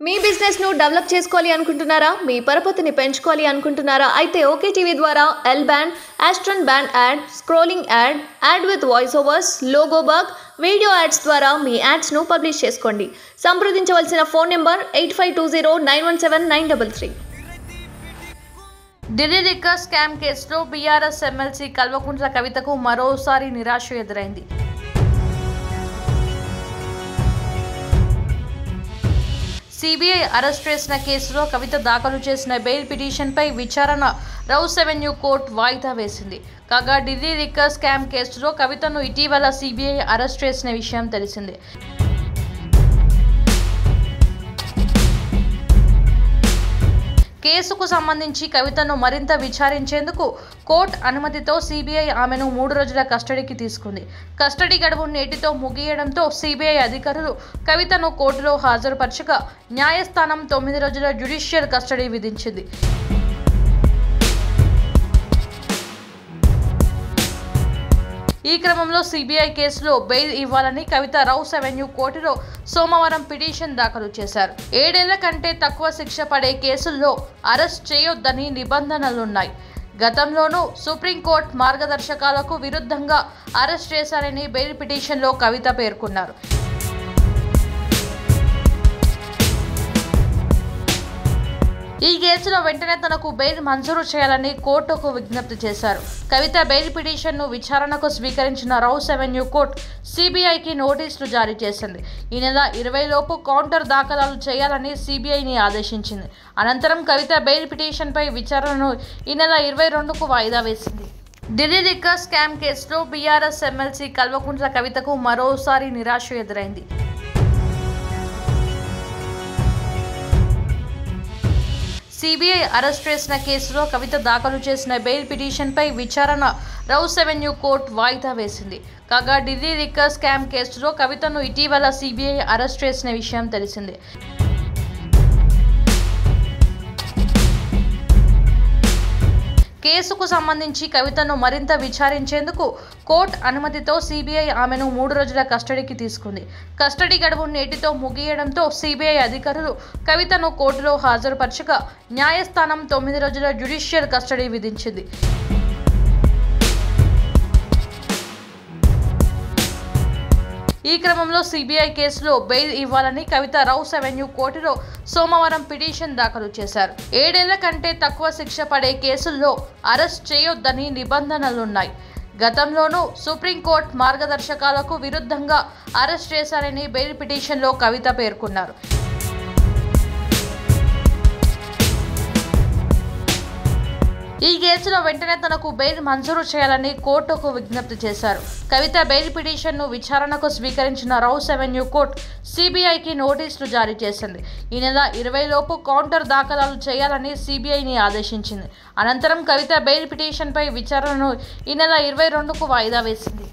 మీ business ను develop చేసుకోవాలి అనుకుంటున్నారా? మీ పరపతిని పెంచుకోవాలి అనుకుంటున్నారా? అయితే ఓకే టీవీ ద్వారా ఎల్ బ్యాండ్, ఆస్ట్రన్ band ad, scrolling ad, ad with voice overs, logo bug, video ads ద్వారా మీ యాడ్స్ ను పబ్లిష్ చేసుకోండి. సంప్రదించవలసిన phone number 8520917933. Delhi liquor scam కేసులో బీఆర్ఎస్ ఎమ్మెల్సీ కల్వకుంట్ల కవితకు మరోసారి నిరాశ ఎదురైంది. సిబిఐ అరెస్ట్ చేసిన కేసులో కవిత దాఖలు చేసిన బెయిల్ పిటిషన్పై విచారణ రౌస్ అవెన్యూ కోర్టు వాయిదా వేసింది. కాగా ఢిల్లీ లిక్కర్ స్కామ్ కేసులో కవితను ఇటీవల సిబిఐ అరెస్ట్ చేసిన విషయం తెలిసిందే. కేసుకు సంబంధించి కవితను మరింత విచారించేందుకు కోర్టు అనుమతితో సిబిఐ ఆమెను 3 రోజుల కస్టడీకి తీసుకుంది. కస్టడీ గడువు నేటితో ముగియడంతో సిబిఐ అధికారులు కవితను కోర్టులో హాజరుపరచగా న్యాయస్థానం 9 రోజుల జ్యుడిషియల్ కస్టడీ విధించింది. ఈ క్రమంలో సిబిఐ కేసులో బెయిల్ ఇవ్వాలని కవిత రౌస్ అవెన్యూ కోర్టులో సోమవారం పిటిషన్ దాఖలు చేశారు. 7 ఏళ్ల కంటే తక్కువ శిక్ష పడే కేసుల్లో అరెస్ట్ చేయొద్దని నిబంధనలున్నాయి. గతంలోనూ సుప్రీంకోర్టు మార్గదర్శకాలకు విరుద్ధంగా అరెస్ట్ చేశారని బెయిల్ పిటిషన్లో కవిత పేర్కొన్నారు. ఈ కేసులో వెంటనే తనకు బెయిల్ మంజూరు చేయాలని కోర్టుకు విజ్ఞప్తి చేశారు. కవిత బెయిల్ పిటిషన్ను విచారణకు స్వీకరించిన రౌస్ అవెన్యూ కోర్టు సిబిఐకి నోటీసులు జారీ చేసింది. ఈ నెల 20 లోపు కౌంటర్ దాఖలు చేయాలని సిబిఐని ఆదేశించింది. అనంతరం కవిత బెయిల్ పిటిషన్పై విచారణను ఈ నెల 22కు వాయిదా వేసింది. ఢిల్లీ లిక్కర్ స్కామ్ కేసులో బీఆర్ఎస్ ఎమ్మెల్సీ కల్వకుంట్ల కవితకు మరోసారి నిరాశ ఎదురైంది. సిబిఐ అరెస్ట్ చేసిన కేసులో కవిత దాఖలు చేసిన బెయిల్ పిటిషన్పై విచారణ రౌస్ అవెన్యూ కోర్టు వాయిదా వేసింది. కాగా ఢిల్లీ లిక్కర్ స్కామ్ కేసులో కవితను ఇటీవల సిబిఐ అరెస్ట్ చేసిన విషయం తెలిసిందే. కేసుకు సంబంధించి కవితను మరింత విచారించేందుకు కోర్టు అనుమతితో సిబిఐ ఆమెను 3 రోజుల కస్టడీకి తీసుకుంది. కస్టడీ గడువు నేటితో ముగియడంతో సిబిఐ అధికారులు కవితను కోర్టులో హాజరుపరచగా న్యాయస్థానం 9 రోజుల జ్యుడిషియల్ కస్టడీ విధించింది. ఈ క్రమంలో సిబిఐ కేసులో బెయిల్ ఇవ్వాలని కవిత రౌస్ అవెన్యూ కోర్టులో సోమవారం పిటిషన్ దాఖలు చేశారు. 7 ఏళ్ల కంటే తక్కువ శిక్ష పడే కేసుల్లో అరెస్ట్ చేయొద్దని నిబంధనలున్నాయి. గతంలోనూ సుప్రీంకోర్టు మార్గదర్శకాలకు విరుద్ధంగా అరెస్ట్ చేశారని బెయిల్ పిటిషన్లో కవిత పేర్కొన్నారు. ఈ కేసులో వెంటనే తనకు బెయిల్ మంజూరు చేయాలని కోర్టుకు విజ్ఞప్తి చేశారు. కవిత బెయిల్ పిటిషన్ను విచారణకు స్వీకరించిన రౌస్ అవెన్యూ కోర్టు సిబిఐకి నోటీసులు జారీ చేసింది. ఈ నెల 20 లోపు కౌంటర్ దాఖలు చేయాలని సిబిఐని ఆదేశించింది. అనంతరం కవిత బెయిల్ పిటిషన్పై విచారణను ఈ నెల 22కు వాయిదా వేసింది.